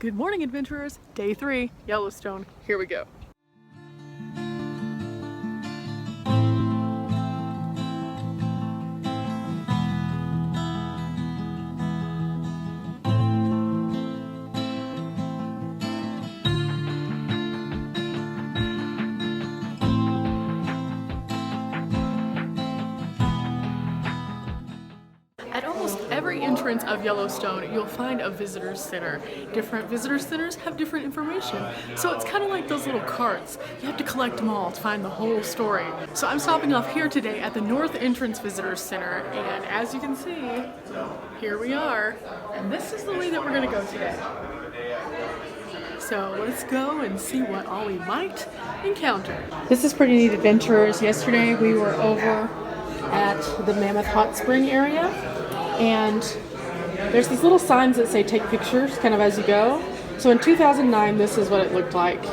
Good morning, adventurers. Day 3, Yellowstone. Here we go. At almost every entrance of Yellowstone, you'll find a visitor center. Different visitor centers have different information. So it's kind of like those little carts. You have to collect them all to find the whole story. So I'm stopping off here today at the North Entrance Visitor Center. And as you can see, here we are. And this is the way that we're gonna go today. So let's go and see what all we might encounter. This is pretty neat, adventurers. Yesterday we were over at the Mammoth Hot Spring area, and there's these little signs that say take pictures kind of as you go. So in 2009 this is what it looked like.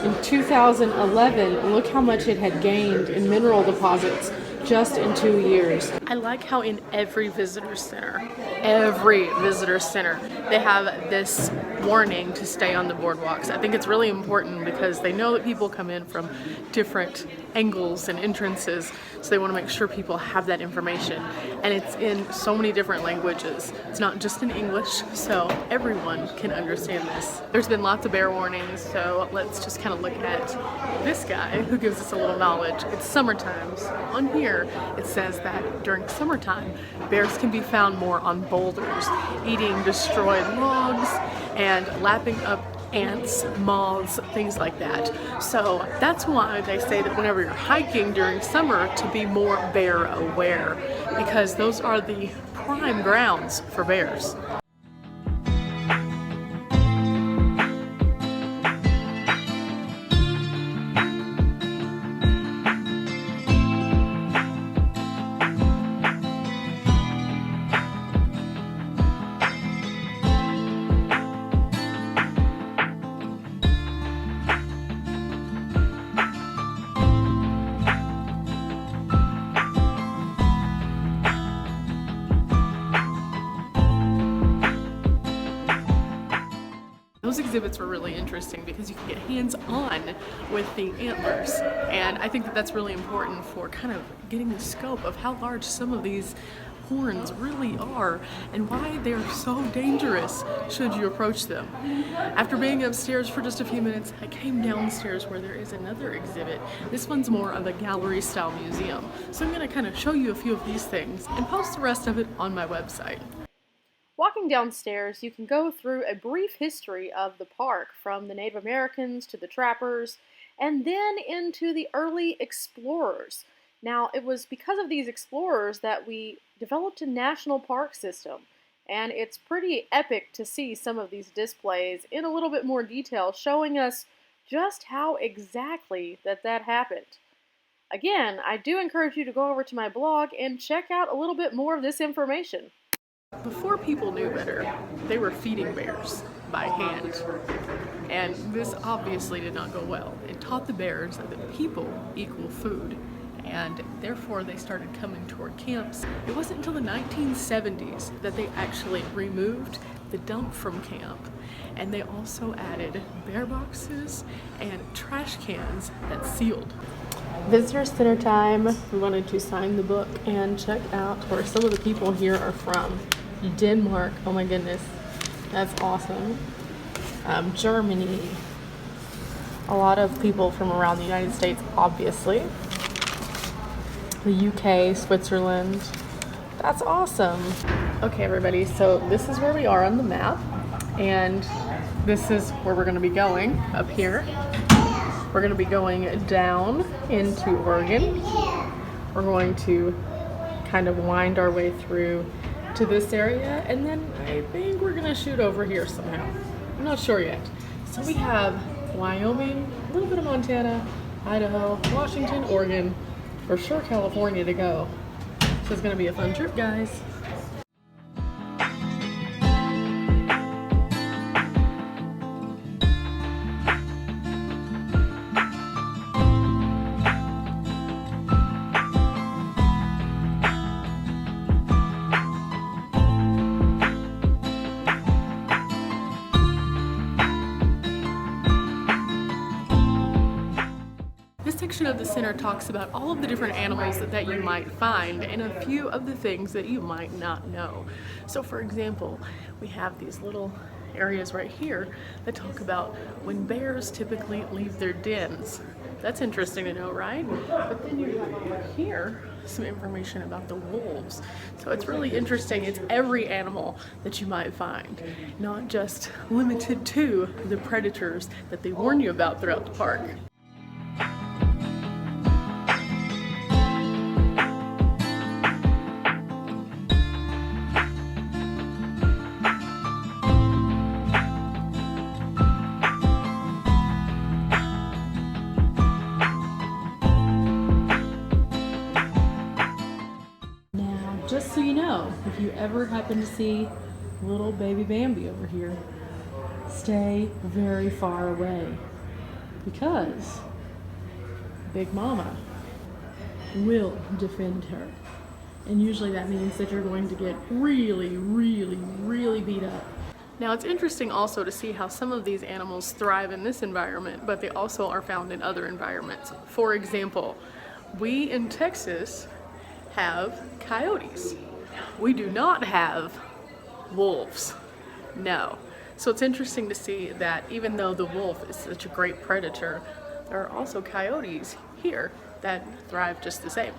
In 2011, look how much it had gained in mineral deposits just in 2 years. I like how in every visitor center, they have this warning to stay on the boardwalks. I think it's really important because they know that people come in from different angles and entrances, so they want to make sure people have that information. And it's in so many different languages. It's not just in English, so everyone can understand this. There's been lots of bear warnings, so let's just kind of look at this guy who gives us a little knowledge. It's summertime. So on here it says that during summertime, bears can be found more on boulders, eating destroyed logs and lapping up ants, moths, things like that. So that's why they say that whenever you're hiking during summer to be more bear aware, because those are the prime grounds for bears. Those exhibits were really interesting because you can get hands-on with the antlers, and I think that that's really important for kind of getting the scope of how large some of these horns really are and why they're so dangerous should you approach them. After being upstairs for just a few minutes, I came downstairs where there is another exhibit. This one's more of a gallery style museum, so I'm going to kind of show you a few of these things and post the rest of it on my website. Walking downstairs, you can go through a brief history of the park, from the Native Americans to the trappers, and then into the early explorers. Now, it was because of these explorers that we developed a national park system, and it's pretty epic to see some of these displays in a little bit more detail, showing us just how exactly that happened. Again, I do encourage you to go over to my blog and check out a little bit more of this information. Before people knew better, they were feeding bears by hand. And this obviously did not go well. It taught the bears that people equal food, and therefore they started coming toward camps. It wasn't until the 1970s that they actually removed the dump from camp, and they also added bear boxes and trash cans that sealed. Visitor center time. We wanted to sign the book and check out where some of the people here are from. Denmark, oh my goodness, that's awesome. Germany, a lot of people from around the United States, obviously. The UK, Switzerland, that's awesome. Okay, everybody, so this is where we are on the map, and this is where we're going to be going, up here. We're going to be going down into Oregon. We're going to kind of wind our way through to this area, and then I think we're going to shoot over here somehow. I'm not sure yet. So we have Wyoming, a little bit of Montana, Idaho, Washington, Oregon, for sure California to go. So it's going to be a fun trip, guys. section of the center talks about all of the different animals that you might find and a few of the things that you might not know. So for example, we have these little areas right here that talk about when bears typically leave their dens. That's interesting to know, right? But then you have here some information about the wolves. So it's really interesting. It's every animal that you might find, not just limited to the predators that they warn you about throughout the park. Just so you know, if you ever happen to see little baby Bambi over here, stay very far away because Big Mama will defend her. And usually that means that you're going to get really, really, really beat up. Now it's interesting also to see how some of these animals thrive in this environment, but they also are found in other environments. For example, we in Texas have coyotes. We do not have wolves. No. So it's interesting to see that even though the wolf is such a great predator, there are also coyotes here that thrive just the same.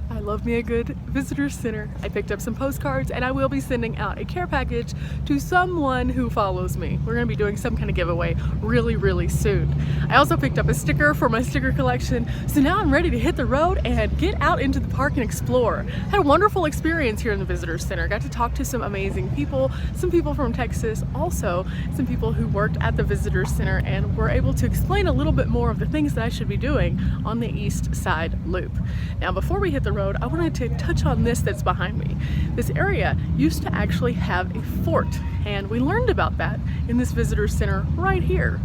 I love me a good visitor center. I picked up some postcards and I will be sending out a care package to someone who follows me. We're gonna be doing some kind of giveaway really, really soon. I also picked up a sticker for my sticker collection. So now I'm ready to hit the road and get out into the park and explore. Had a wonderful experience here in the visitor center. Got to talk to some amazing people, some people from Texas, also some people who worked at the visitor center and were able to explain a little bit more of the things that I should be doing on the east side loop. Now before we hit the road, I wanted to touch on this that's behind me. This area used to actually have a fort, and we learned about that in this visitor center right here.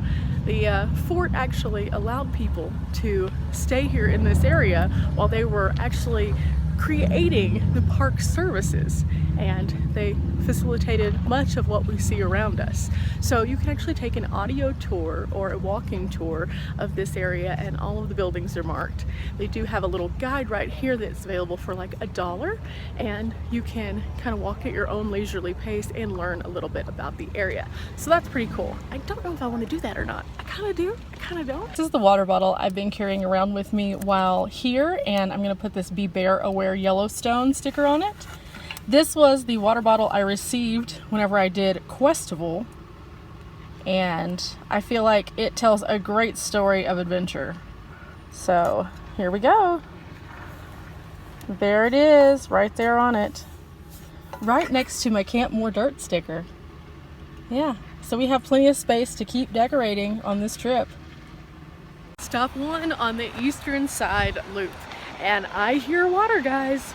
The fort actually allowed people to stay here in this area while they were actually creating the park services, and they facilitated much of what we see around us. So you can actually take an audio tour or a walking tour of this area, and all of the buildings are marked. They do have a little guide right here that's available for like $1, and you can kind of walk at your own leisurely pace and learn a little bit about the area. So that's pretty cool. I don't know if I want to do that or not. I kind of do, I kind of don't. This is the water bottle I've been carrying around with me while here, and I'm going to put this Be Bear Aware Yellowstone sticker on it. This was the water bottle I received whenever I did Questival, and I feel like it tells a great story of adventure. So here we go. There it is, right there on it. Right next to my Camp More Dirt sticker. Yeah, so we have plenty of space to keep decorating on this trip. Stop one on the eastern side loop, and I hear water, guys.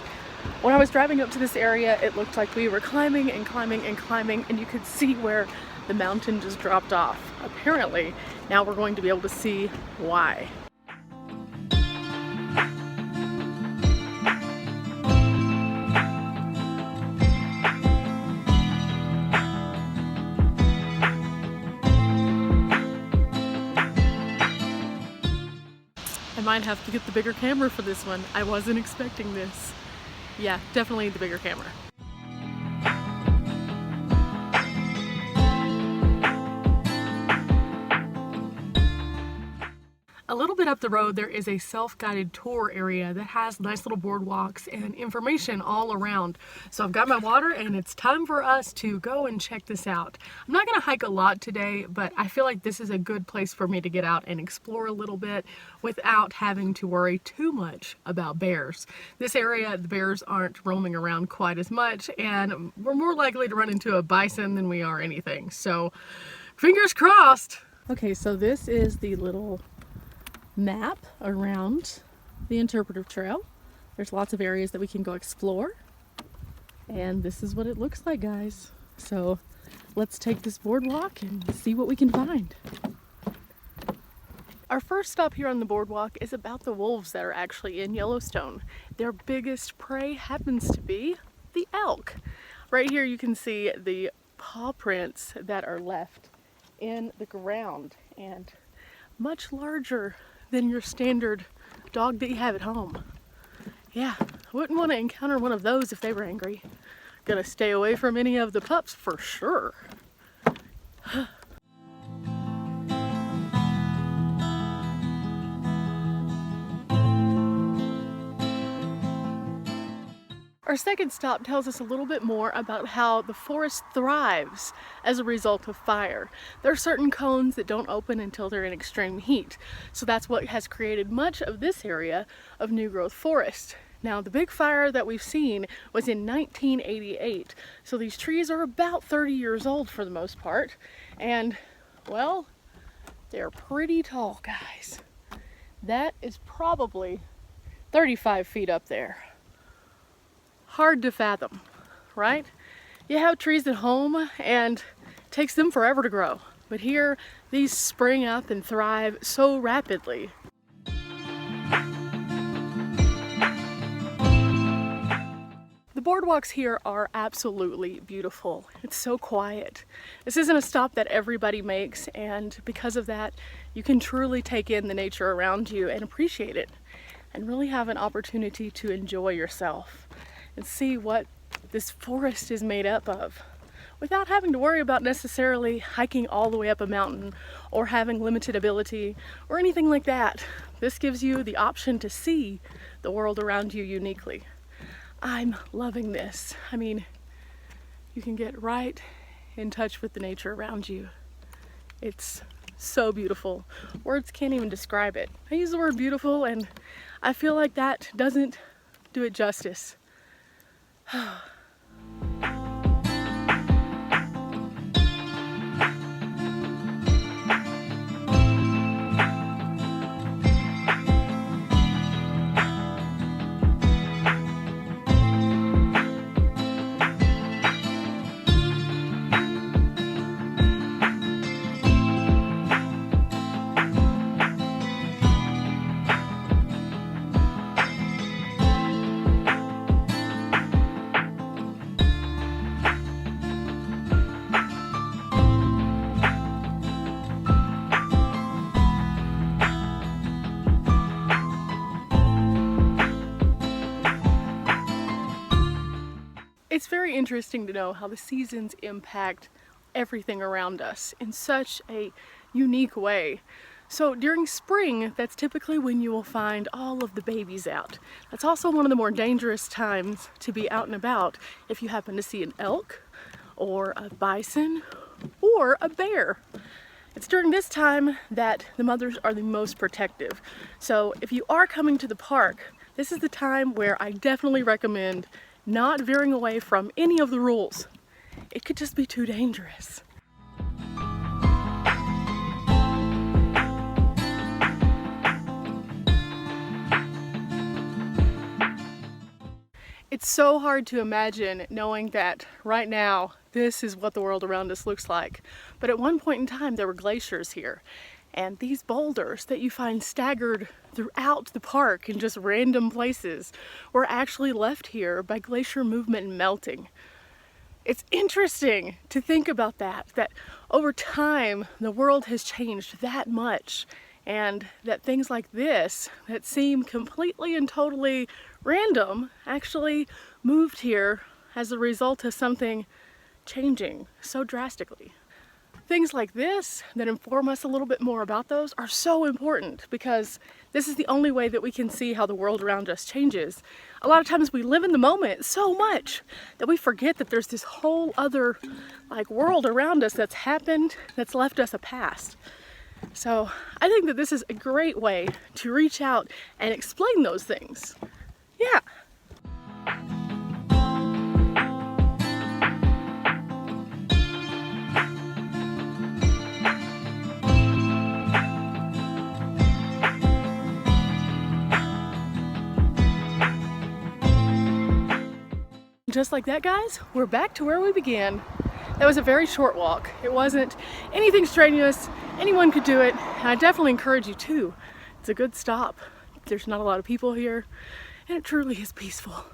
When I was driving up to this area, it looked like we were climbing and climbing and climbing, and you could see where the mountain just dropped off. Apparently, now we're going to be able to see why. I might have to get the bigger camera for this one. I wasn't expecting this. Yeah, definitely the bigger camera. A little bit up the road, there is a self-guided tour area that has nice little boardwalks and information all around. So I've got my water, and it's time for us to go and check this out. I'm not going to hike a lot today, but I feel like this is a good place for me to get out and explore a little bit without having to worry too much about bears. This area, the bears aren't roaming around quite as much, and we're more likely to run into a bison than we are anything. So fingers crossed. Okay, so this is the little map around the Interpretive Trail. There's lots of areas that we can go explore, and this is what it looks like, guys. So let's take this boardwalk and see what we can find. Our first stop here on the boardwalk is about the wolves that are actually in Yellowstone. Their biggest prey happens to be the elk. Right here you can see the paw prints that are left in the ground, and much larger than your standard dog that you have at home. Yeah, I wouldn't want to encounter one of those if they were angry. Gonna stay away from any of the pups for sure. Our second stop tells us a little bit more about how the forest thrives as a result of fire. There are certain cones that don't open until they're in extreme heat, so that's what has created much of this area of new growth forest. Now, the big fire that we've seen was in 1988, so these trees are about 30 years old for the most part, and, well, they're pretty tall, guys. That is probably 35 feet up there. Hard to fathom, right? You have trees at home and it takes them forever to grow, but here these spring up and thrive so rapidly. The boardwalks here are absolutely beautiful. It's so quiet. This isn't a stop that everybody makes, and because of that, you can truly take in the nature around you and appreciate it and really have an opportunity to enjoy yourself and see what this forest is made up of without having to worry about necessarily hiking all the way up a mountain or having limited ability or anything like that. This gives you the option to see the world around you uniquely. I'm loving this. I mean, you can get right in touch with the nature around you. It's so beautiful. Words can't even describe it. I use the word beautiful and I feel like that doesn't do it justice. It's very interesting to know how the seasons impact everything around us in such a unique way. So during spring, that's typically when you will find all of the babies out. That's also one of the more dangerous times to be out and about if you happen to see an elk or a bison or a bear. It's during this time that the mothers are the most protective. So if you are coming to the park, this is the time where I definitely recommend not veering away from any of the rules. It could just be too dangerous. It's so hard to imagine knowing that right now this is what the world around us looks like. But at one point in time there were glaciers here, and these boulders that you find staggered throughout the park in just random places were actually left here by glacier movement and melting. It's interesting to think about that over time the world has changed that much, and that things like this that seem completely and totally random actually moved here as a result of something changing so drastically. Things like this that inform us a little bit more about those are so important, because this is the only way that we can see how the world around us changes. A lot of times we live in the moment so much that we forget that there's this whole other world around us that's happened, that's left us a past. So I think that this is a great way to reach out and explain those things. Yeah. Just like that, guys, we're back to where we began. That was a very short walk. It wasn't anything strenuous. Anyone could do it, and I definitely encourage you to. It's a good stop. There's not a lot of people here, and it truly is peaceful.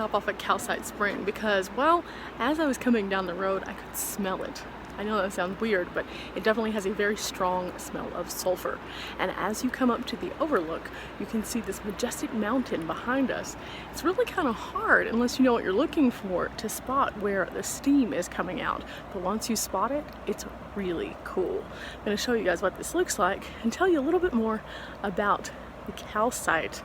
stop off at Calcite Spring because, well, as I was coming down the road, I could smell it. I know that sounds weird, but it definitely has a very strong smell of sulfur. And as you come up to the overlook, you can see this majestic mountain behind us. It's really kind of hard, unless you know what you're looking for, to spot where the steam is coming out. But once you spot it, it's really cool. I'm going to show you guys what this looks like and tell you a little bit more about the calcite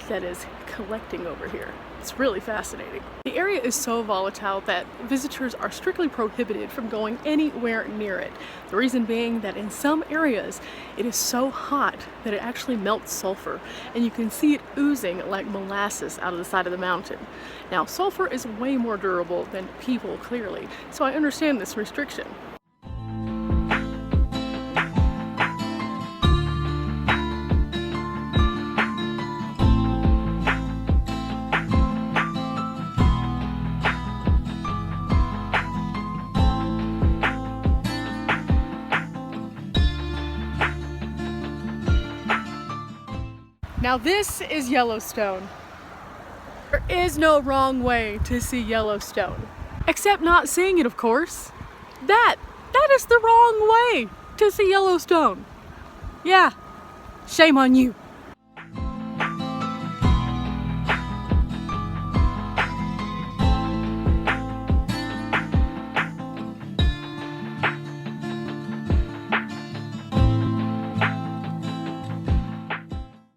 that is collecting over here. It's really fascinating. The area is so volatile that visitors are strictly prohibited from going anywhere near it. The reason being that in some areas it is so hot that it actually melts sulfur, and you can see it oozing like molasses out of the side of the mountain. Now, sulfur is way more durable than people, clearly, so I understand this restriction. Now this is Yellowstone. There is no wrong way to see Yellowstone. Except not seeing it, of course. That is the wrong way to see Yellowstone. Yeah, shame on you.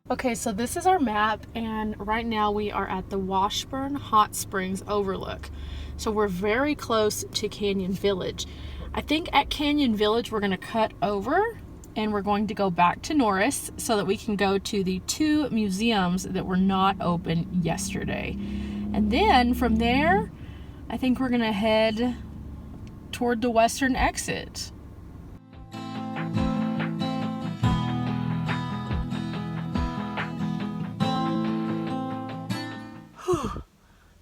Okay, so this is our map, and right now we are at the Washburn Hot Springs Overlook. So we're very close to Canyon Village. I think at Canyon Village we're going to cut over and we're going to go back to Norris so that we can go to the 2 museums that were not open yesterday. And then from there, I think we're going to head toward the western exit.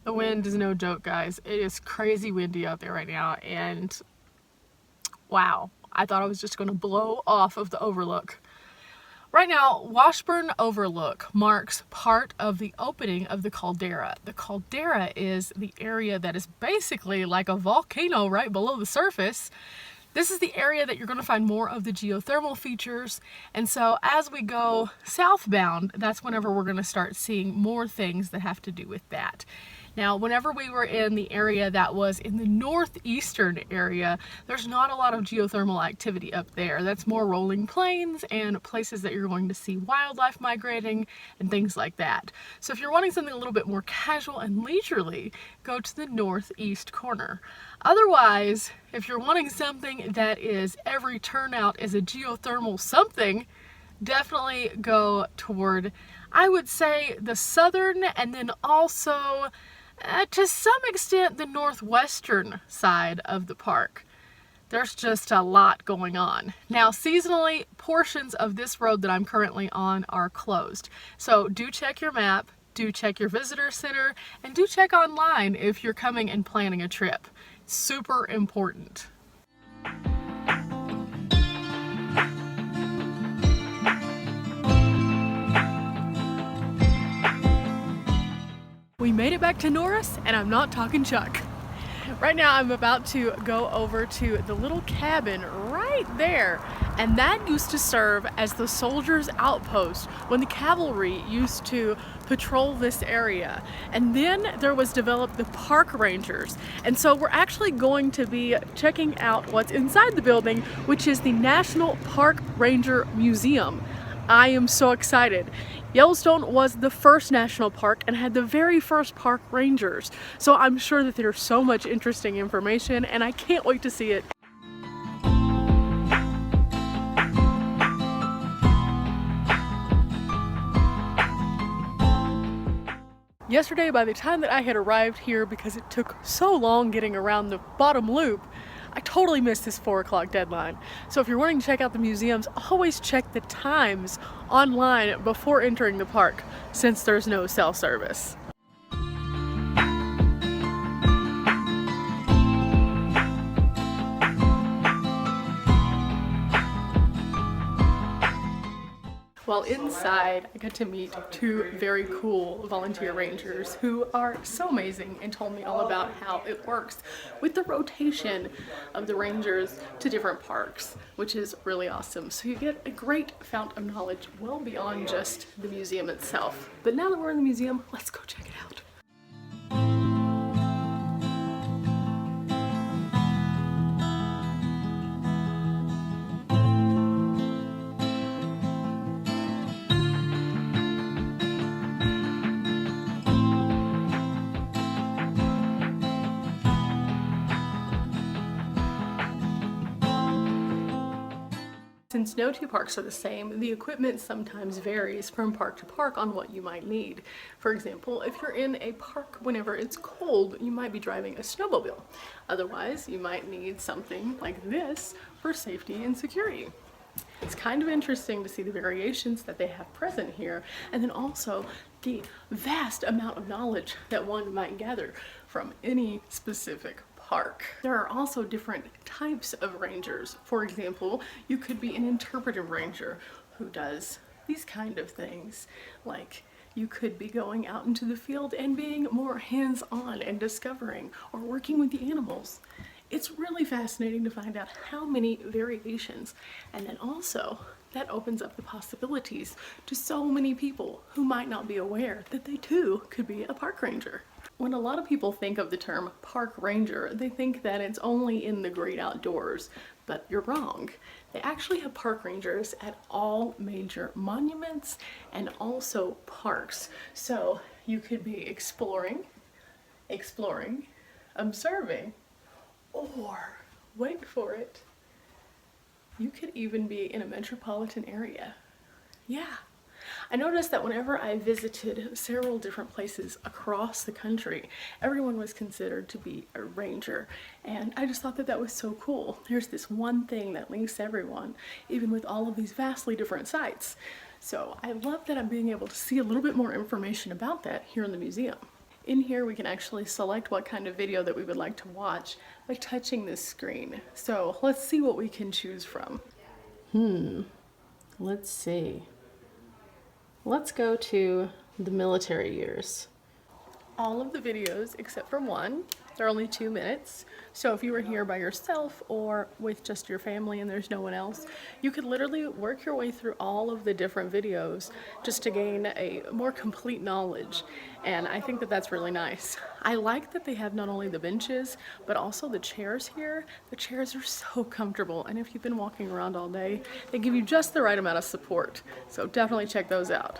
The wind is no joke, guys. It is crazy windy out there right now, and wow, I thought I was just going to blow off of the overlook. Right now, Washburn Overlook marks part of the opening of the caldera. The caldera is the area that is basically like a volcano right below the surface. This is the area that you're going to find more of the geothermal features, and so as we go southbound, that's whenever we're going to start seeing more things that have to do with that. Now, whenever we were in the area that was in the northeastern area, there's not a lot of geothermal activity up there. That's more rolling plains and places that you're going to see wildlife migrating and things like that. So if you're wanting something a little bit more casual and leisurely, go to the northeast corner. Otherwise, if you're wanting something that is every turnout is a geothermal something, definitely go toward, I would say, the southern and then also to some extent the northwestern side of the park. There's just a lot going on. Now, seasonally, portions of this road that I'm currently on are closed. So do check your map, do check your visitor center, and do check online if you're coming and planning a trip. Super important. We made it back to Norris, and I'm not talking Chuck. Right now I'm about to go over to the little cabin right there, and that used to serve as the soldiers' outpost when the cavalry used to patrol this area. And then there was developed the park rangers, and so we're actually going to be checking out what's inside the building, which is the National Park Ranger Museum. I am so excited. Yellowstone was the first national park and had the very first park rangers. So I'm sure that there's so much interesting information, and I can't wait to see it. Yesterday, by the time that I had arrived here, because it took so long getting around the bottom loop, I totally missed this 4 o'clock deadline. So if you're wanting to check out the museums, always check the times online before entering the park, since there's no cell service. While inside, I got to meet two very cool volunteer rangers who are so amazing and told me all about how it works with the rotation of the rangers to different parks, which is really awesome. So you get a great fount of knowledge well beyond just the museum itself. But now that we're in the museum, let's go check it out. Since no two parks are the same, the equipment sometimes varies from park to park on what you might need. For example, if you're in a park whenever it's cold, you might be driving a snowmobile. Otherwise, you might need something like this for safety and security. It's kind of interesting to see the variations that they have present here, and then also the vast amount of knowledge that one might gather from any specific park. There are also different types of rangers. For example, you could be an interpretive ranger who does these kind of things. Like, you could be going out into the field and being more hands-on and discovering or working with the animals. It's really fascinating to find out how many variations, and then also that opens up the possibilities to so many people who might not be aware that they too could be a park ranger. When a lot of people think of the term park ranger, they think that it's only in the great outdoors, but you're wrong. They actually have park rangers at all major monuments and also parks. So you could be exploring, observing, or, wait for it, you could even be in a metropolitan area. Yeah. I noticed that whenever I visited several different places across the country, everyone was considered to be a ranger, and I just thought that that was so cool. There's this one thing that links everyone, even with all of these vastly different sites. So I love that I'm being able to see a little bit more information about that here in the museum. In here we can actually select what kind of video that we would like to watch by touching this screen. So let's see what we can choose from. Let's see. Let's go to the military years. All of the videos except for one, they're only 2 minutes. So if you were here by yourself or with just your family and there's no one else, you could literally work your way through all of the different videos just to gain a more complete knowledge. And I think that that's really nice. I like that they have not only the benches, but also the chairs here. The chairs are so comfortable, and if you've been walking around all day, they give you just the right amount of support. So definitely check those out.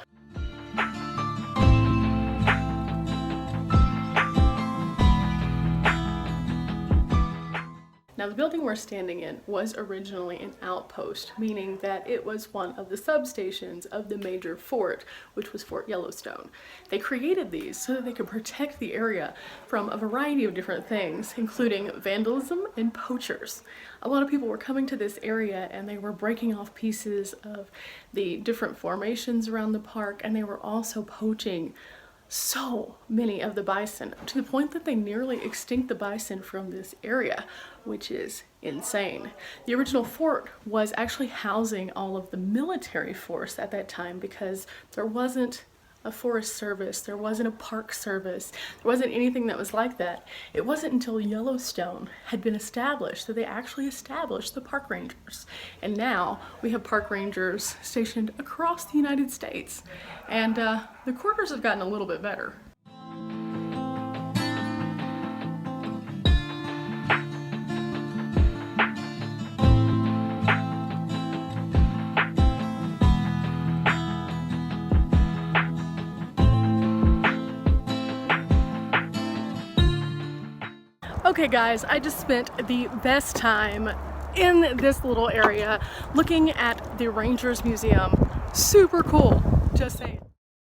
Now, the building we're standing in was originally an outpost, meaning that it was one of the substations of the major fort, which was Fort Yellowstone. They created these so that they could protect the area from a variety of different things, including vandalism and poachers. A lot of people were coming to this area and they were breaking off pieces of the different formations around the park, and they were also poaching so many of the bison, to the point that they nearly extinct the bison from this area, which is insane. The original fort was actually housing all of the military force at that time because there wasn't a forest service, there wasn't a park service, there wasn't anything that was like that. It wasn't until Yellowstone had been established that they actually established the park rangers. And now we have park rangers stationed across the United States. And the quarters have gotten a little bit better. Okay guys, I just spent the best time in this little area looking at the Rangers Museum. Super cool, just saying.